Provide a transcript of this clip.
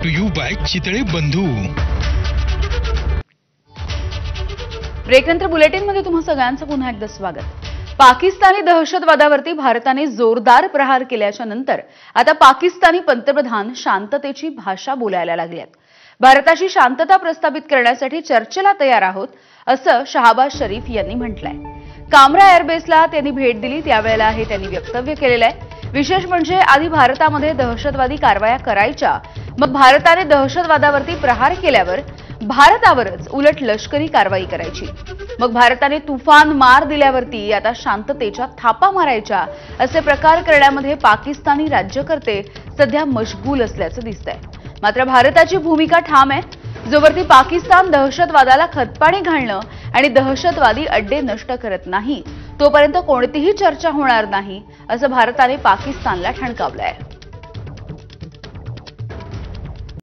To you bye Chitale बंधू। ब्रेकनंतर बुलेटिनमध्ये तुम्हा सगळ्यांचं पुन्हा एकदा स्वागत। पाकिस्तानी दहशतवादावरती भारताने जोरदार प्रहार केल्याच्या नंतर आता पाकिस्तानी पंतप्रधान शांततेची भाषा बोलायला लागलेत। भारताची शांतता प्रस्थापित करण्यासाठी चर्चेला तयार आहोत असं शहाबाज शरीफ यांनी म्हटलंय। कामरा एअरबेसला त्यांनी भेट दिली त्यावेळेला हे त्यांनी वक्तव्य केलेलं आहे। विशेष म्हणजे आधी भारतामध्ये दहशतवादी कारवाया करायच्या, मग भारताने दहशतवादावरती प्रहार केल्यावर भारतावरच उलट लष्करी कारवाई करायची, मग भारताने तुफान मार दिल्यावरती आता शांततेच्या थापा मारायच्या असे प्रकार करण्यामध्ये पाकिस्तानी राज्यकर्ते सध्या मशगूल असल्याचं दिसतंय। मात्र भारताची भूमिका ठाम आहे। जोवरती पाकिस्तान दहशतवादाला खतपाणी घालणं आणि दहशतवादी अड्डे नष्ट करत नाही तोपर्यंत कोणतीही चर्चा होणार नाही असं भारताने पाकिस्तानला ठणकावलंय।